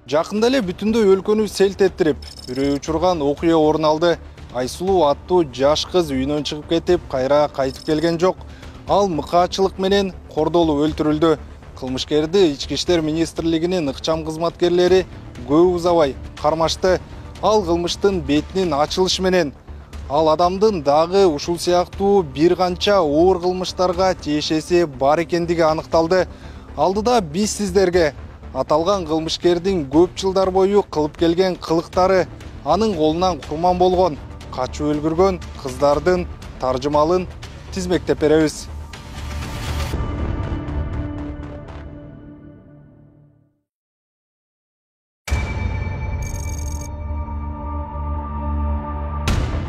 Жакында эле бүтүндөй өлкөнү селт эттирип, үрөй учурган окуя орун алды. Айсулуу аттуу жаш кыз үйүнөн чыгып кетип, кайра кайтып келген жок. Ал мыкаачылык менен кордолуп өлтүрүлдү. Кылмышкерди Ички иштер министрлигинин ыкчам кызматкерлери көп узабай кармашты. Ал кылмыштын бетинин ачылышы менен ал адамдын дагы ушул сыяктуу бир канча оор кылмыштарга тиешеси бар экендиги аныкталды. Алдыда биз сиздерге аталган кылмышкердин көп жылдар бою кылып келген кылыктары, анын колунан курман болгон, качып өлгүргөн кыздардын таржымалын тизмектеп беребиз.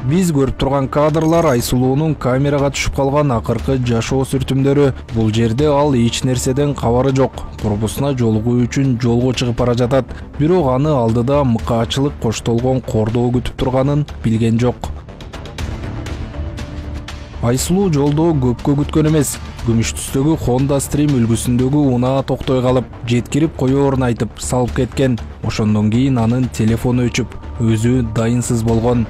Биз көрүп турган кадрлар Айсулуунун камерага түшүп калган акыркы жашоо сүртүмдөрү. Бул жерде ал эч нерседен кабары жок. Курбусуна жолугуу үчүн жолго чыгып бара жатат. Бирок аны алдыда мыкаачылык коштолгон кордоо күтүп турганын билген жок. Айсулуу жолдо көпкө күткөн эмес. Күмүш түстөгү Honda Stream үлгүсүндөгү унаа токтой калып, жеткирип коёорун айтып салып кеткен. Ошондон кийин анын телефону өчүп, өзү дайынсыз болгон.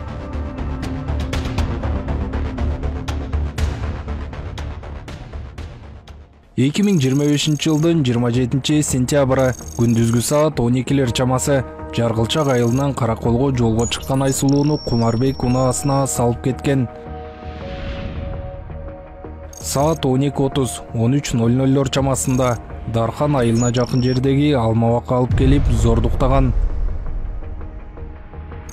2025 жылдын 27 сентябры күндүзгү саат 12 чамасы Жаргылчак айылынан Караколго жолго чыккан Айсулууну Кумарбек унаасына салып кеткен. Саат 12:30 13:00 чамасында Дархан айылына жакын жердеги Алмабакка алып келип зордуктаган.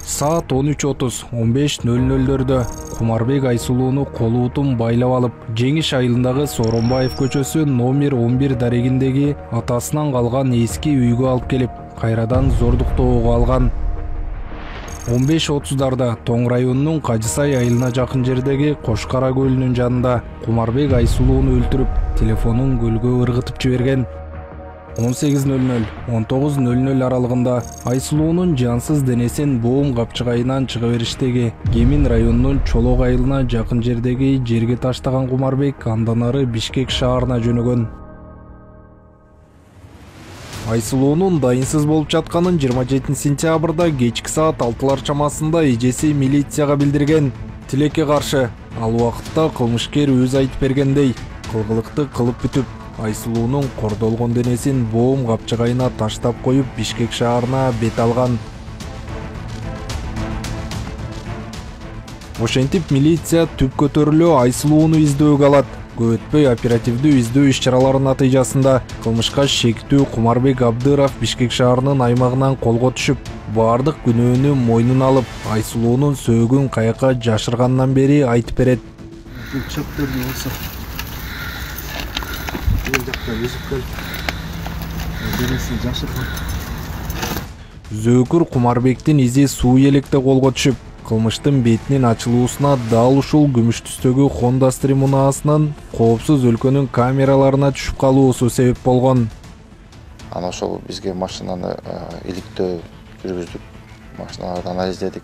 Саат 13:30 15:00 Кумарбек Айсулууну колуутун байлап алып, Жеңиш айылындагы Сооронбаев көчөсү номер 11 дарегиндеги атасынан калган эски үйгө алып келип, кайрадан зордуктоого алган. 15:30дарда Тоң районунун Кажысай айылына жакын жердеги Кошкара көлүнүн жанында Кумарбек Айсулууну өлтүрүп, телефонун көлгө ыргытып жиберген. 18:00 19:00 аралыгында Айсулуунун жансыз денесин боом капчыгайынан чыга бериштеги Кемин районунун Чолок айылына жакын жердеги жерге таштаган Кумарбек андан ары Бишкек шаарына жөнөгөн. Айсулуунун дайынсыз болуп жатканын 27 сентябрда кечки саат 6 чамасында эжеси милицияга билдирген. Тилекке каршы, ал убакытта кылмышкер өзү айтып бергендей, кылгылыкты кылып бүтүп, Айсулуунун кордолгон денесин боом капчыгайына таштап коюп Бишкек шаарына бет алган. Ошентип милиция түп көтөрүлө Айсулууну издөөгө алат. Көп өтпөй оперативдүү издөө иш-чаралары натыйжасында кылмышка шектүү Кумарбек Абдыров Бишкек шаарынын аймагынан колго түшүп, бардык күнөөнү мойнуна алып, Айсулуунун сөөгүн каяка жашыргандан бери айтып берет. Зөөкүр Кумарбектин изи суу электе колго түшүп, кылмыштын бетинин ачылуусуна дал ушул күмүш түстөгү Honda Stream унаасынын коопсуз өлкөнүн камераларына түшүп калуусу себеп болгон. Ана ошол бизге машинаны иликтөө жүргүздүк, машиналарды анализдедик.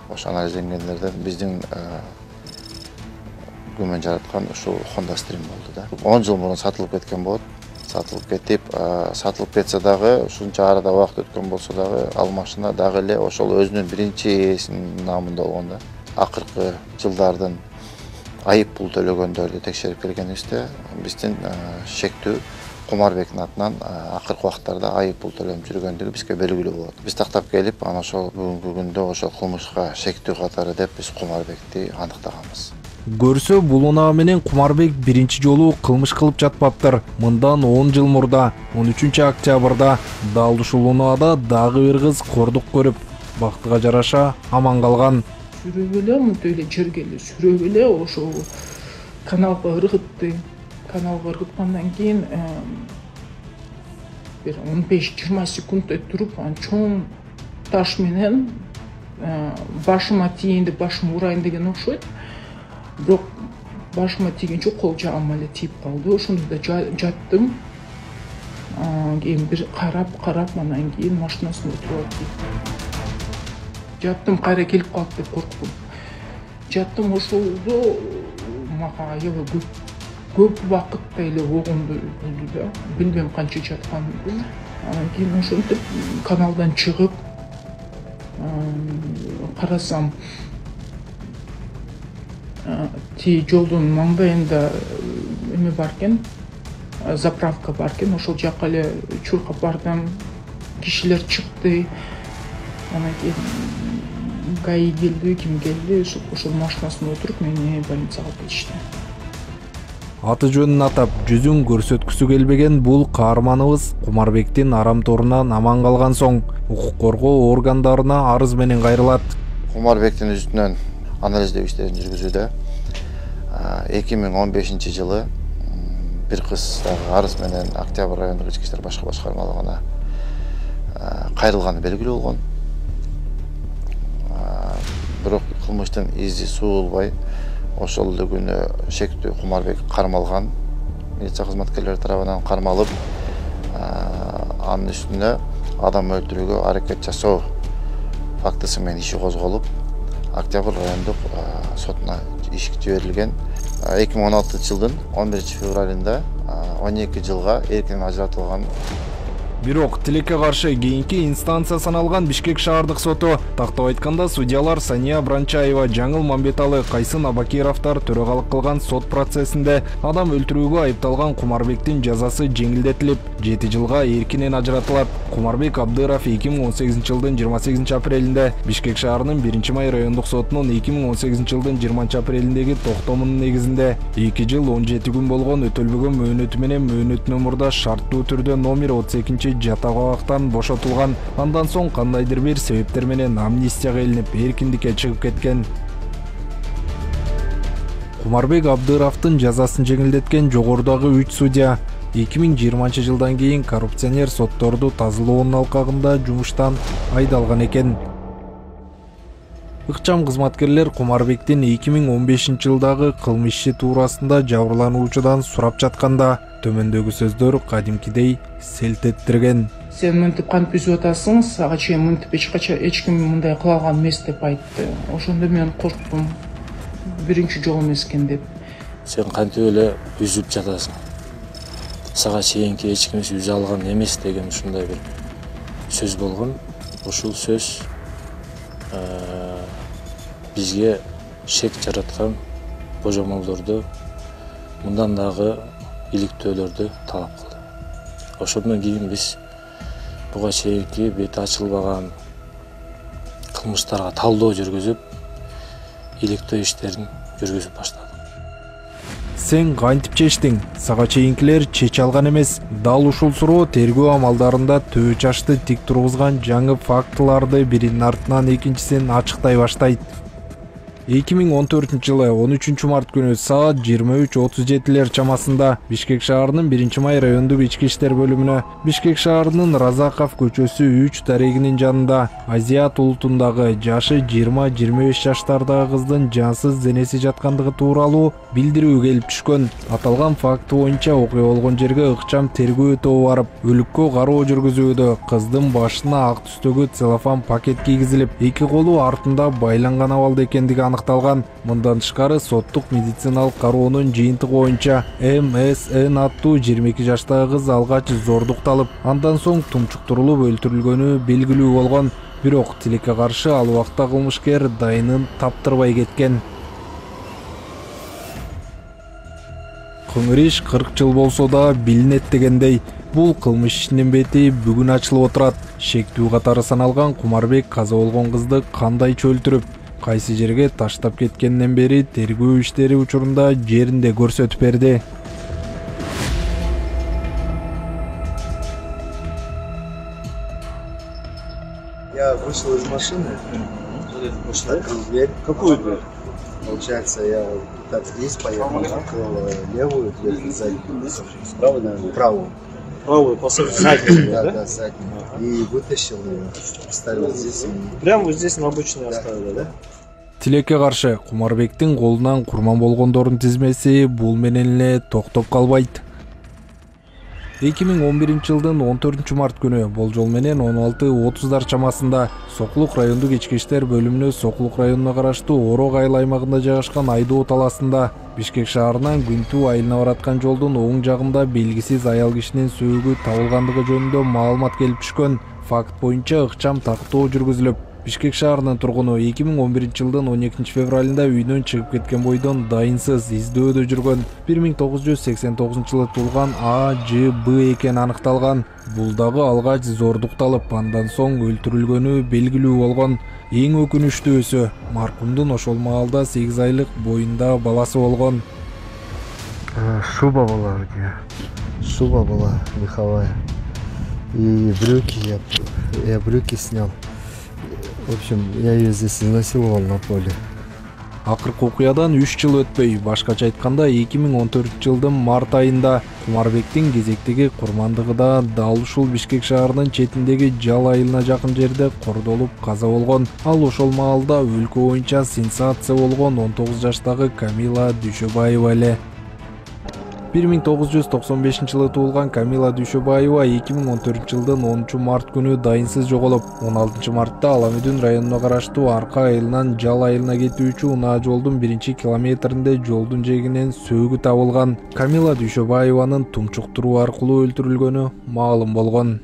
Ошо анализденгендерден биздин күмөн жараткан ушул Honda Stream болду да. 10 жыл мурун сатылып кеткен болот. Сатылып кетип, сатылып кетсе дагы, ушунча арада убакыт өткөн болсо дагы, ал машина дагы эле ошол өзүнүн биринчи ээсинин намында болгон да. Акыркы жылдардын айып пул төлөгөндөрдү текшерип келгенибизде, биздин шектүү Кумарбектин атынан акыркы убакыттарда айып пул төлөнүп жүргөндүгү бизге белгилүү болот. Биз тактап келип, ана ошол бүгүнкү күндө ошол кылмышка шектүү катары деп биз Кумарбекти аныктаганбыз. Көрсө, бул унаа менен Кумарбек биринчи жолу кылмыш кылып жатпаптыр. Мындан 10 жыл мурда, 13 октябрда дал ушул унаада дагы бир кыз кордук көрүп, бактыга жараша аман калган. Сүрөп эле мынтип эле жерге эле сүрөп эле ошол каналга ыргытты. Каналга ыргыткандан кийин бир 15-20 секунд туруп, чоң таш менен башыма тийин деп башымды урайын деген окшойт. Бирок башыма тийгенче кол жагыма эле тийип калды. Ошондо да жаттым. Кийин бир карап, анан кийин машинасына отуруп алып жаттым, кайра келип калат деп корктум. Жаттым, ошолдо мага аябай көп убакытта эле болгондой болду да. Билбейм канча жатканымды. Анан кийин ошентип каналдан чыгып карасам, тиги жолдун маңдайында эме бар экен, заправка бар экен. Ошол жака эле чуркап бардым, кишилер чыкты. Анан кийин ГАИ келди, ким келди, ошол машинасына отуруп мени больницага алып кетишти. Аты жөнүн атап, жүзүн көрсөткүсү келбеген бул каарманыбыз Кумарбектин арамторунан аман калган соң укук коргоо органдарына арыз менен кайрылат. Кумарбектин үстүнөн анализдөө иштерин жүргүзүүдө 2015 жылы бир кыз арыз менен Октябрь райондук ички иштер башкы башкармалыгына кайрылганы белгилүү болгон. Бирок кылмыштын изи суулбай ошол эле күнү шектүү Кумарбек кармалган, милиция кызматкерлери тарабынан кармалып, анын үстүнө адам өлтүрүүгө аракет жасоо фактысы менен иши козголуп, Октябрь райондук сотуна иш жиберилген. 2016 жылдын 11 февралында 12 жылга эркинен ажыратылган. Бирок тилекке каршы кийинки инстанция саналган Бишкек шаардык соту, тактап айтканда судьялар Сания Бранчаева, Жаңыл Мамбеталы, Кайсын Абакировдор төрагалык кылган сот процессинде адам өлтүрүүгө айыпталган Кумарбектин жазасы жеңилдетилип, 7 жылга эркинен ажыратылат. Кумарбек Абдыров 2018 жылдын 28 апрелинде Бишкек шаарынын 1-май райондук сотунун 2018 жылдын 20 апрелиндеги токтомунун негизинде 2 жыл 17 күн болгон өтөлбөгөн мөөнөтү менен мөөнөтүнүн мурда шарттуу түрдө номер 32 жатак абактан бошотулган. Андан соң кандайдыр бир себептер менен амнистияга илинип эркиндикке чыгып кеткен. Кумарбек Абдыровдун жазасын жеңилдеткен жогорудагы 3 судья 2020 жылдан кийин коррупционер сотторду тазалоонун алкагында жумуштан айдалган экен. Ыкчам кызматкерлер Кумарбектин 2015 жылдагы кылмыш иши туурасында жабырлануучудан сурап жатканда төмөндөгү сөздөр кадимкидей селт эттирген. Сен мынтип кантип үзүп атасың, ага чейин мынтип эч ким мындай кыла алган эмес деп айтты. Ошондо мен корктум. Биринчи жол эмес экен деп. Сен кантип эле үзүп жатасың? Сага чейинки эч ким үзө алган эмес деген ушундай бир сөз болгон. Ушул сөз бизге шек жараткан божомолдорду, мындан дагы иликтөөлөрдү талап кылды. Ошондон кийин биз буга чейинки бети ачылбаган кылмыштарга талдоо жүргүзүп, иликтөө иштерин жүргүзүп баштадык. Сен кантип чечтиң? Сага чейинкилер чече алган эмес. Дал ушул суроо тергөө амалдарында төө чашты тик тургузган жаңы фактыларды биринин артынан экинчисин ачыктай баштайт. 2014 жылы 13 март күнү саат 23:37 чамасында Бишкек шаарынын 1-май райондук ички иштер бөлүмүнө Бишкек шаарынын Разаков көчөсү 3 дарегинин жанында Азиат улутундагы жашы 20-25 жаштардагы кыздын жансыз денеси жаткандыгы тууралуу билдирүү келип түшкөн. Аталган факты боюнча окуя болгон жерге ыкчам тергөө тобу барып, өлүккө кароо жүргүзүүдө кыздын башына ак түстөгү целлофан пакет кийгизилип, эки колу артында байланган абалда экендиги аныкталган. Мындан тышкары соттук медициналык кароонун жыйынтыгы боюнча МСН аттуу 22 жаштагы кыз алгач зордукталып, андан соң тумчуктурулуп өлтүрүлгөнү белгилүү болгон. Бирок тилекке каршы ал убакта кылмышкер дайынын таптырбай кеткен. Кыңыр иш 40 жыл болсо да билинет дегендей, бул кылмыш ишинин бети бүгүн ачылып отурат. Шектүү катары саналган Кумарбек каза болгон кызды кандай өлтүрүп, кайсы жерге таштап кеткенден бери тергөө иштери учурунда жеринде көрсөтүп берди. Я вышел из машины, открыл дверь. Какую дверь? Получается, я так здесь поехал, открыл левую дверь, заднюю. Правую, наверное? Правую. Правую, заднюю, да? Да, заднюю. И вытащил ее, оставил здесь. Прямо вот здесь на обочине оставили, да? Тилекке каршы Кумарбектин колунан курман болгондордун тизмеси бул менен эле токтоп калбайт. 2011-жылдын 14-март күнү болжол менен 16:30 чамасында Сокулук райондук ички иштер бөлүмүнө Сокулук районуна караштуу Орок айыл аймагында жайгашкан Айдоо талаасында Бишкек шаарынан Күнтүү айылына бараткан жолдун оң жагында белгисиз аял кишинин сөөгү табылгандыгы жөнүндө маалымат келип түшкөн. Факт боюнча ыкчам тактоо жүргүзүлүп, Бишкек шаарынын тургуну 2011-жылдын 12 февралында үйдөн чыгып кеткен бойдон дайынсыз издөөдө жүргөн 1989-жылы туулган А.Ж.Б. экени аныкталган. Бул дагы алгач зордукталып, андан соң өлтүрүлгөнү белгилүү болгон. Эң өкүнүчтүүсү, маркумдун ошол маалда 8 айлык боюнда баласы болгон. Шуба была у нее. Шуба была меховая. И брюки, я брюки снял. В общем, я ее здесь изнасиловал на поле. Акыркы окуядан 3 жыл өтпөй, башкача айтканда 2014-жылдын март айында Кумарбектин кезектеги курмандыгы да дал ушул Бишкек шаарынын четиндеги Жал айылына жакын жерде кордолуп каза болгон. Ал ошол маалда өлкө боюнча сенсация болгон 19 жаштагы Камила Дүйшөбаева эле. 1995-жылы туулган Камила Дүйшөбаева 2014-жылдын 10-март күнү дайынсыз жоголуп, 16 мартта Аламүдүн районуна караштуу Арка айылынан Жал айылына кетүүчү унаа жолдун 1-километринде жолдун жээгинен сөөгү табылган. Камила Дүйшөбаеванын тумчуктуруу аркылуу өлтүрүлгөнү маалым болгон.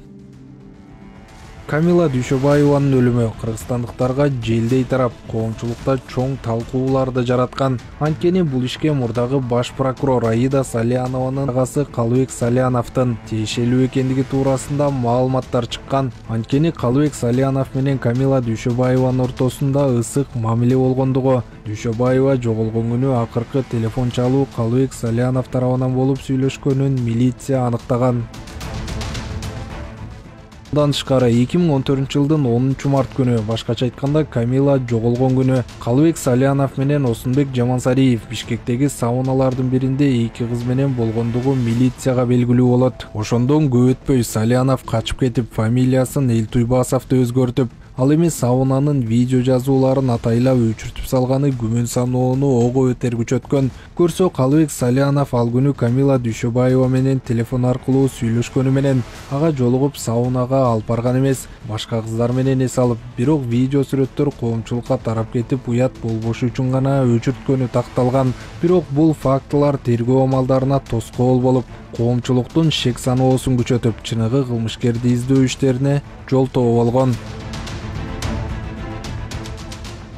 Камила Дүйшөбаеванын өлүмү кыргызстандыктарга желдей тарап, коомчулукта чоң талкууларды жараткан. Анткени бул ишке мурдагы баш прокурор Аида Салиянованын агасы Калыбек Салияновдун тиешелүү экендиги туурасында маалыматтар чыккан. Анткени Калыбек Салиянов менен Камила Дүйшөбаеванын ортосунда ысык мамиле болгондугу, Дүйшөбаева жоголгон күнү акыркы телефон чалуу Калыбек Салиянов тарабынан болуп сүйлөшкөнүн милиция аныктаган. Андан тышкары 2014-жылдын 10-март күнү, башкача айтканда Камила жоголгон күнү, Калыбек Салиянов менен Осунбек Жамансариев Бишкектеги сауналардын биринде 2 кыз менен болгондугу милицияга белгилүү болот. Ошондон көп өтпөй Салиянов качып кетип, фамилиясын Элтуйбасовду өзгөртүп, ал эми саунанын видео жазууларын атайлап өчүртүп салганы күмөн саноону ого өтер күчөткөн. Көрсө Калыбек Салиянов ал күнү Камила Дүйшөбаева менен телефон аркылуу сүйлөшкөнү менен ага жолугуп саунага алып барган эмес, башка кыздар менен эс алып, бирок видео сүрөттөр коомчулукка тарап кетип, уят болбошу үчүн гана өчүрткөнү такталган. Бирок бул фактылар тергөө амалдарына тоскоол болуп, коомчулуктун шек саноосун күчөтүп, чыныгы кылмышкерди издөө иштерине жолтоо болгон.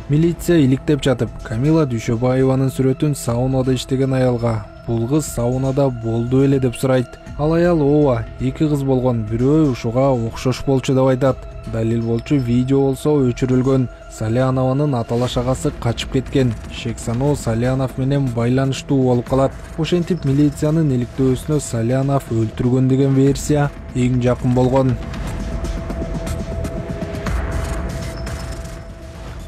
Милиция иликтеп жатып, Камила Дүйшөбаеванын сүрөтүн саунада иштеген аялга «Бул кыз саунада болду эле» деп сурайт. Ал аял ооба, 2 кыз болгон, бирөө ушуга окшош болчу деп айтат. Далил болчу видео болсо өчүрүлгөн. Салиянованын аталаш агасы качып кеткен. Шек саноо Салиянов менен байланыштуу болуп калат. Ошентип милициянын иликтөөсүнө Салиянов өлтүргөн деген версия эң жакын болгон.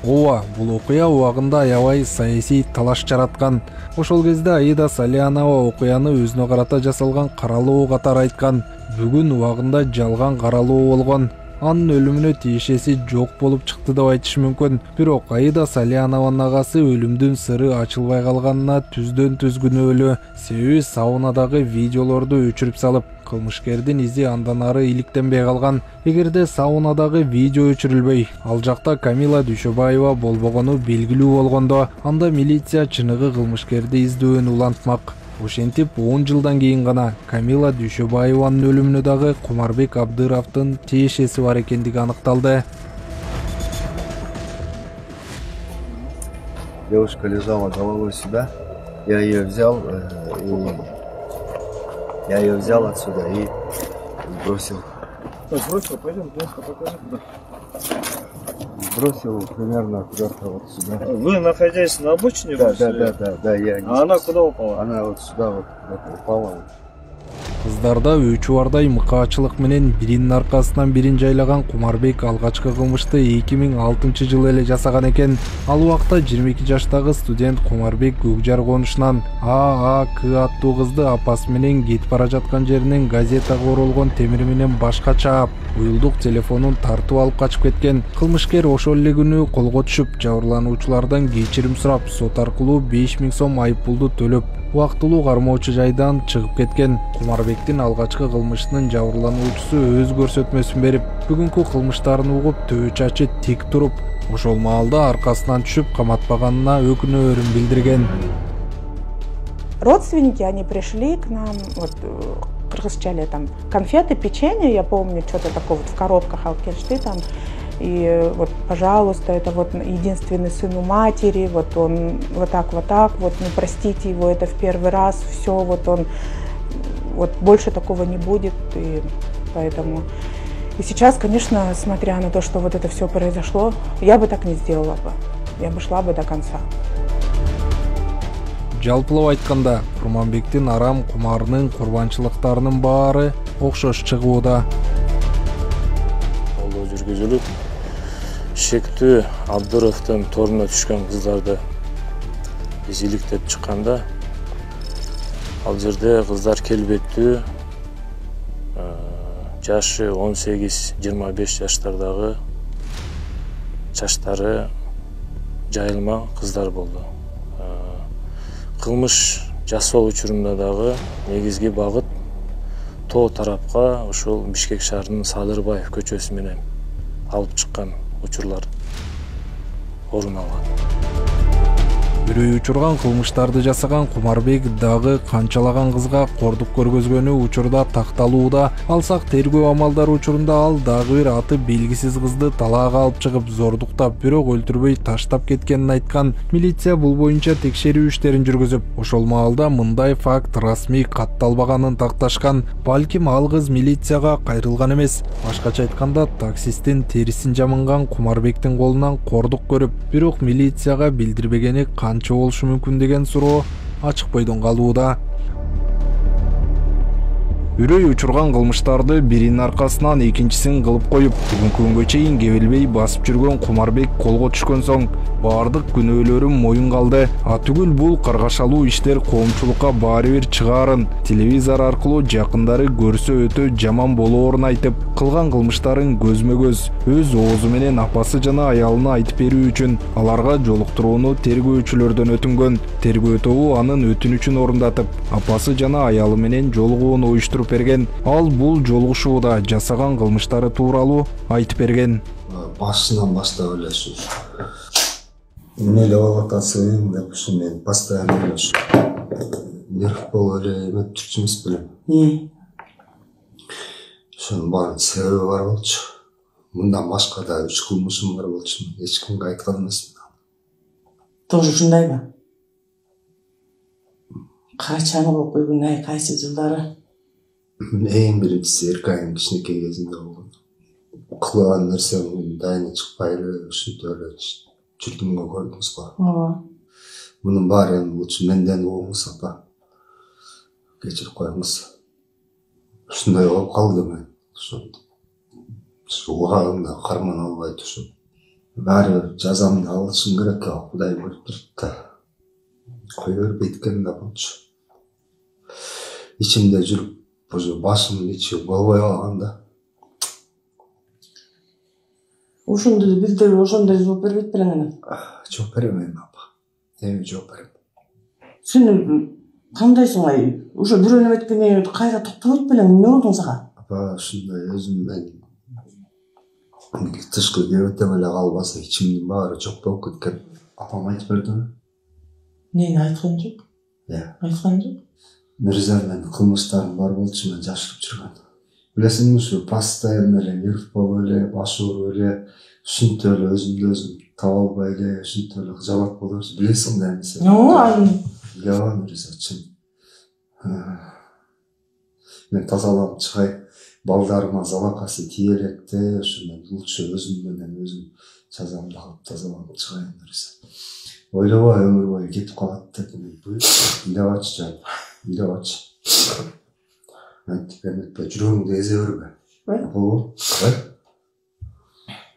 Ооба, бул окуя убагында аябай саясий талаш жараткан. Ошол кезде Аида Салиянова окуяны өзүнө карата жасалган каралоо катары айткан. Бүгүн убагында жалган каралоо болгон. Анын өлүмүнө тиешеси жок болуп чыкты деп айтыш мүмкүн. Бирок Аида Салиянованын агасы өлүмдүн сыры ачылбай калганына түздөн түз күнөөлүү. Себеби саунадагы видеолорду өчүрүп салып, кылмышкердин изи андан ары иликтенбей калган. Эгерде саунадагы видео өчүрүлбөй, ал жакта Камила Дүйшөбаева болбогону белгилүү болгондо, анда милиция чыныгы кылмышкерди издөөнү улантмак. Ошентип 10 жылдан кийин гана Камила Дүйшөбаеванын өлүмүнө дагы Кумарбек Абдыровдун тиешеси бар экендиги аныкталды. Девушка лежала головой сюда. Я ее взял отсюда и бросил. Бросил, пойдем, место покажи куда. Бросил примерно куда-то вот сюда. Вы находясь на обочине? Да, я. А она куда упала? Она вот сюда вот упала. Кыздарда өчү бардай мыкаачылык менен биринин аркасынан бирин жайлаган Кумарбек алгачкы кылмышты 2006-жылы эле жасаган экен. Ал убакта 22 жаштагы студент Кумарбек Көкжар конушунан ААК аттуу кызды апасы менен кетип бара жаткан жеринен газетага оролгон темир менен башка чаап, уюлдук телефонун тартып алып качып кеткен. Кылмышкер ошол эле күнү колго түшүп, жабырлануучулардан кечирим сурап, сот аркылуу 5000 сом айыппулду төлөп, убактылуу кармоочу жайдан чыгып кеткен. Кумарбектин алгачкы кылмышынын жабырлануучусу өз көрсөтмөсүн берип, бүгүнкү кылмыштарын угуп, төбө чачы тик туруп, ошол маалда аркасынан түшүп каматпаганына өкүнөөрүн билдирген. Родственники, они пришли к нам, вот кыргызча там конфеты, печенье, я помню, что-то такое вот в коробках алкеншты там. И вот, пожалуйста, это вот единственный сын у матери, вот он вот так, вот, ну простите его, это в первый раз, все, вот он, вот больше такого не будет, и поэтому... И сейчас, конечно, смотря на то, что вот это все произошло, я бы так не сделала бы, я бы шла бы до конца. Жалпылап айтканда, Курманбектин арам кумарынын курбанчылыктарынын баары окшош чыгууда. Колдоо жүргүзүлүп, шектүү Абдыровдун торуна түшкөн кыздарды биз иликтеп чыкканда, ал жерде кыздар келбеттүү, жашы 18-25 жаштардагы, чачтары жайылма кыздар болду. Кылмыш жасоо учурунда дагы негизги багыт тоо тарапка ошол Бишкек шаарынын Садырбаев көчөсү менен алып чыккан учурлар орун алган. Үрөй учурган кылмыштарды жасаган Кумарбек дагы канчалаган кызга кордук көргөзгөнү учурда такталууда. Алсак тергөө амалдары учурунда ал дагы бир аты белгисиз кызды талаага алып чыгып зордуктап, бирок өлтүрбөй таштап кеткенин айткан. Милиция бул боюнча текшерүү иштерин жүргүзүп, ошол маалда мындай факт расмий катталбаганын такташкан. Балким ал кыз милицияга кайрылган эмес. Башкача айтканда, таксисттин терисин жамынган Кумарбектин колунан кордук көрүп, бирок милицияга билдирбегени канча болушу мүмкүн деген суроо ачык бойдон калууда. Үрөй учурган кылмыштарды биринин аркасынан экинчисин кылып коюп, бүгүнкү күнгө чейин кебелбей басып жүргөн Кумарбек колго түшкөн соң бардык күнөөлөрүн моюнга алды. Түгүл бул каргашалуу иштер коомчулукка баары бир чыгаарын, телевизор аркылуу жакындары көрсө өтө жаман болоорун айтып, кылган кылмыштарын көзмө-көз өз оозу менен апасы жана аялына айтып берүү үчүн аларга жолуктурууну тергөөчүлөрдөн өтүнгөн. Тергөө тобу анын өтүнүчүн орундатып, апасы жана аялы менен жолугууну уюштуруп берген. Ал бул жолугушууда жасаган кылмыштары тууралуу айтып берген. Башынан баштап эле эмне болуп атасың деп ушу мен постоянно эле нерв болуп эле эметип жүрчү эмес белем. Ошонун баардын себеби бар болчу. Мындан башка да 3 кылмышым бар болчу. Эч кимге айткан эмесмин. Тоже ушундайбы? Качан болуп койгон, кайсы жылдары? Эң биринчиси эркайым кичинекей кезинде болгон. Кылган нерсем дайыны чыкпай эле ушинтип эле жүрдүмгө көрдүңүз го. Мунун баары эми лучше менден угуңуз, апа. Кечирип коюңуз. Ушундай болуп калды мен. Ушу убагында карман албайт ушу. Баары бир жазамды алышым керек, Кудай көрүп турат да. Кое бербейт экен да болчу. Ичимде жүрүп, уже башымдын ичи болбой калган да. Ошондо билдирип, ошондой жооп бербейт белең эми? Жооп бербейм, апа. Эми жооп берем. Сен кандайсың ай? Ошо бирөө неме эткенде кайра токтойт белең, эмне болдуң сага? Апа, ушундай өзүм мен тышкы кебетем эле калбаса, ичимдин баары жок болуп кеткен. Апам айтып бердиби? Эмнени айткан жок? Айткан жок. Мырза, мен кылмыштарым бар болчу, мен жашырып жүргөн. Билесиңби, ушу постоянно эле нерв болуп эле, баш ооруп эле, ушинтип эле өзүмдү өзүм таба албай эле, ушинтип эле кыжалак болуп, билесиң да эмесе. Ооба, мырза, чын. Мен тазаланып чыгай, балдарыма залакасы тие электе, ушу мен лучше өзүм менен өзүм жазамды алып тазаланып чыгайын мырза. Ойлобой өмүр бою кетип калат дедим. Илебачы жан, илебачы. Антипенетпе жүрөгүңдү эзе бербе. Болобу?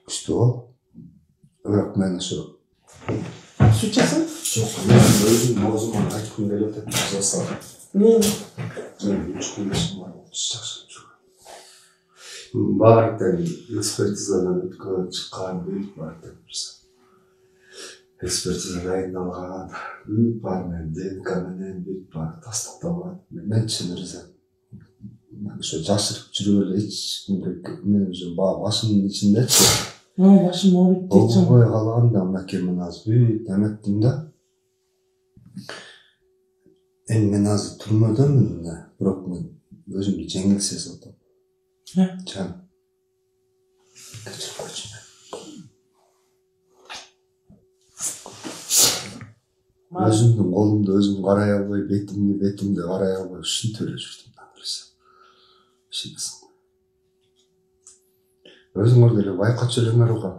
Күчтүү бол. Бирок мен ошо сучасың? Жок, мен өзүм оозуман айткым келип атат, жаза. Мен 3 күндөсүм бар болчу, жашырып жүргөн. Баардык экспертизадан өткөн чыккан бүт бар деп. экспертиза дайындалган, бүт баары менен ДНК менен бүт баары тастыкталган. Мен чын ырза. Ошо жашырып жүрүп эле эч кимге мен уже башымдын ичиндечи. Башым ооруйт дейсиң. Болбой калганда мынакей мен азыр бүт эметтим да. Эми мен азыр түрмөдөмүн да, бирок мен өзүмдү жеңил сезип атам. Жан. Өзүмдүн колумду өзүм карай албай, бетимди карай албай ушинтип эле жүрдүм да. Өзүңөр деле байкап жүрүңөр го.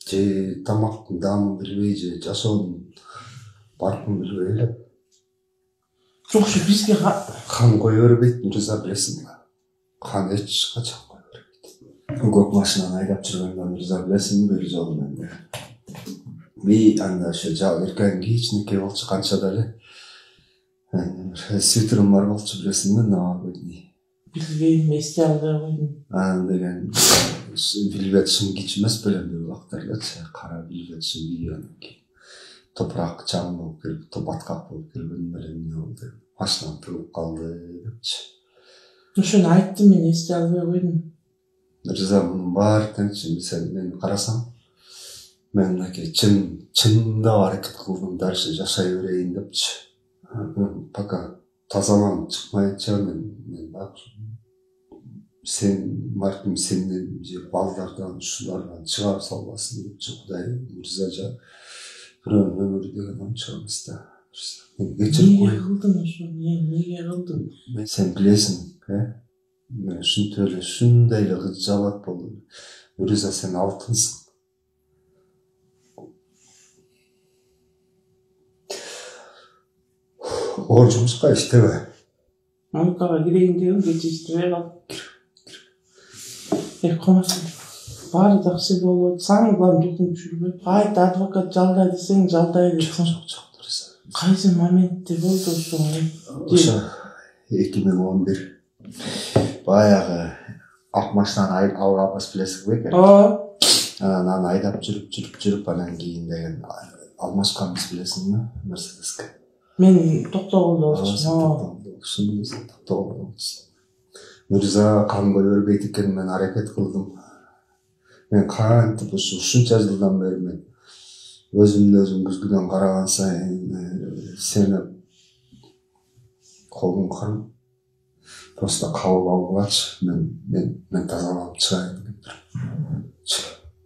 Же тамактын даамын билбей, же жашоонун баркын билбей эле. Жок, бизге Хан кое бербейт, Мырза билесиң ба? Хан эч качан кое бербейт. Көк машинаны айдап жүргөндө Мырза билесиң бир жолу менде. Анда ошо эркегин кичинекей болчу, канча да эле свитерим бар болчу, билесиң да, новогодний. Билбейм, эсте албай койдум. Деген билбет шым кич эмес белем деп убактардачы, кара билбет шым кийгенен кийин топурак чаң болуп келип, баткак болуп келген белем эмне болду. Машинам тыгылып калды депчи. Ошону айттым, мен эсте албай койдум. Мырза, мунун баары тынчы, сен мени карасаң, мен мынакей чындап аракет кылдым, дальше жашай берейин депчи. Пока тазаланып чыкмайынча мен сен марким сенден же балдардан ушулардан чыгарып салбасын депчи. Кудай Мырза жа бирөөнүн өмүрү деген ончо эмес да. Кечирип кой. Эмне кылдым ошо? Эмнеге кылдым? Сен билесиң, мен ушинтип эле ушундай эле кыжалат болдум. Мырза, сен алтынсың. Оор жумушка иштебе. Анкага кирейин дегем, кече иштебей калдым. Комасың. Баары жакшы болот. Саң улам жукун түшүрбөйт. Кайта адвокат жалдай десең, жалдай десең. Жок. Кайсы моментте болду ошо? Ошо 2011 баягы ак машинаны алгабыз, билесиңби экен? Анан айдап жүрүп анан кийин деген алмашканбыз, билесиңби? Мерседеске. Мен токтогулда болчумун. Токтогулда болчу. Мырза кан кое бербейт экен, мен аракет кылдым. Мен кантип ушунча жылдан бери мен өзүм күзгүдөн караган сайын сени колуң карып просто кабыл алгылачы, мен тазаланып чыгайын деп.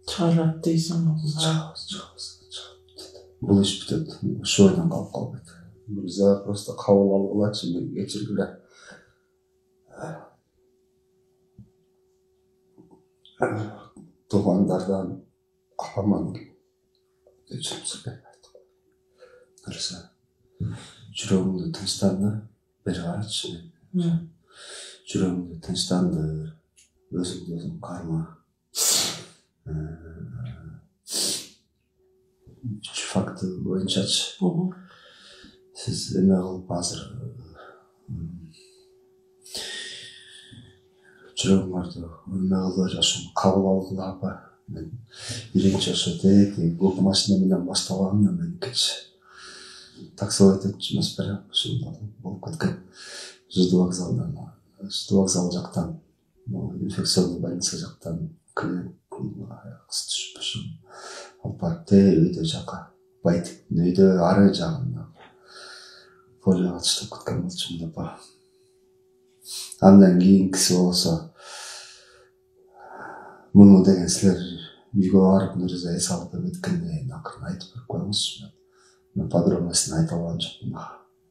Чыгарат дейсиң. Бул иш бүтөт. Ошо ойдон калып калбайт. Мырза просто кабыл алгылачы, мени кечиргиле. Туугандардан апаман кечирип сурайт. Мырза, жүрөгүңдү тынчтандыр, бери карачы. Жүрөгүңдү тынчтандыр, өзүңдү өзүң карма. 3 факты боюнчачы. Сиз эме кылып азыр жүрөгүңөрдү эме кылып ошону кабыл алгыла апа. Мен биринчи ошо көк машина менен башталган да меникичи. Таксилет этчү эмес белем, ошондо болуп кеткен. Жыды вокзал жактан, инфекционный больница жактан клиент кыз түшүп ошо алып барып үйдө жака Байтиктин үйдө ары жагында полияга таштап кеткен болчумун апа. Андан кийинкиси болсо муну деген силер үйгө барып Мырза эс алып кеткенде акырын айтып берип коюңузчу. Мен подробностун айта алган жокмун.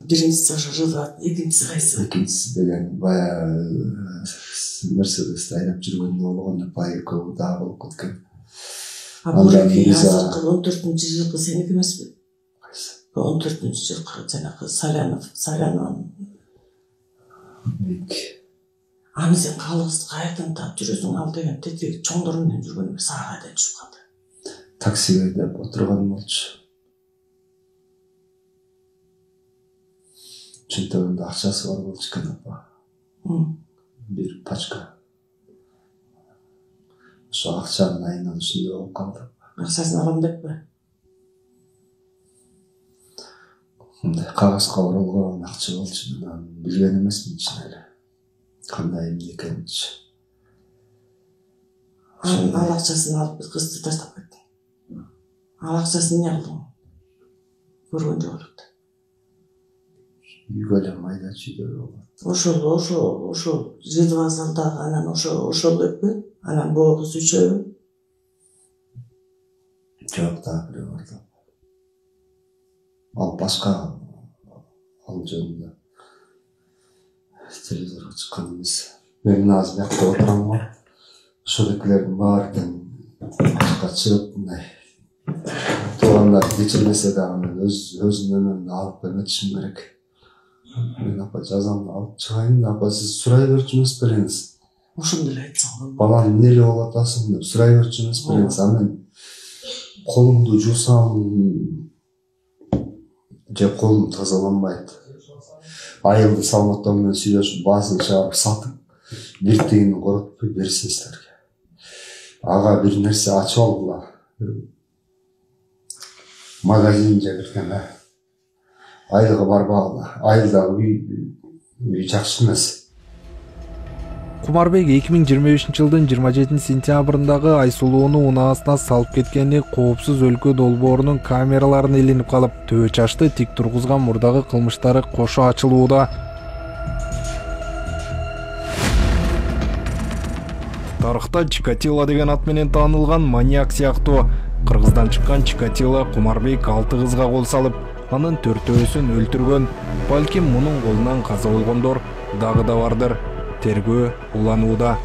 Биринчиси ошо жылат, экинчиси кайсы? Экинчиси деген баягы Мерседести айдап жүргөндө болгон апа, экөө дагы болуп кеткен. Буреки азыркы 14-жылкы сеники эмеспи? Кайсы? 14-жылкы жанагы Салянов. Аны сен калыбызды кайрадан таап жүрөсүң ал деген тетиги чоңдор менен жүргөнү сага кайдан түшүп калды? Таксиге деп отурган болчу. Чөнтөгүндө акчасы бар болчу экен апа. Бир пачка. Ошо акчанын айынан ушундай болуп калды. Акчасын алам деппи? мындай кагазга оролгон акча болчу, билген эмесмин чын эле. Кандай эмне экенинчи. Ал акчасын алып биз кызды таштап кеттик. Ал акчасын эмне кылдың? Көргөн жок элек. Үйгө эле майда чүйдөр болот. Ошол жети базардагы анан ошол эппи? Анан бул кыз үчөө. Жок да бирөө бар да. Ал башка ал жөнүндө телевизорго чыккан эмес. Мен азыр бияқта отурам го. Ошол экилердин баары башка чыгып мындай туугандар кечирмесе дагы мен өзүнүн өнөрүн алып бермекчим керек. Мен апа жазамды алып чыгайын да, апа сиз сурай берчү эмес бериңиз. Ошондо эле айтсаң. Балам эмне эле болуп атасың деп сурай берчү эмес бериңиз. А мен колумду жуусам же колум тазаланбайт. Айылды салмактоо менен сүйлөшүп, баасын чыгарып сатып, биртигин коротпой берсеңиздерге. Ага бир нерсе ачып алгыла. Магазин же бирдеме. Айылга барбагыла. Айылдагы үй жакшы эмес. Кумарбек 2025 жылдын 27 сентябрындагы Айсулууну унаасына салып кеткени коопсуз өлкө долбоорунун камераларына илинип калып, Төбө Чашты тик тургузган мурдагы кылмыштары кошо ачылууда. Тарыхта Чикатило деген ат менен таанылган маньяк сыяктуу. Кыргыздан чыккан Чикатило Кумарбек 6 кызга кол салып, анын 4-өсүн өлтүргөн. Балким мунун колунан каза болгондор дагы да бардыр. Тергөө уланууда.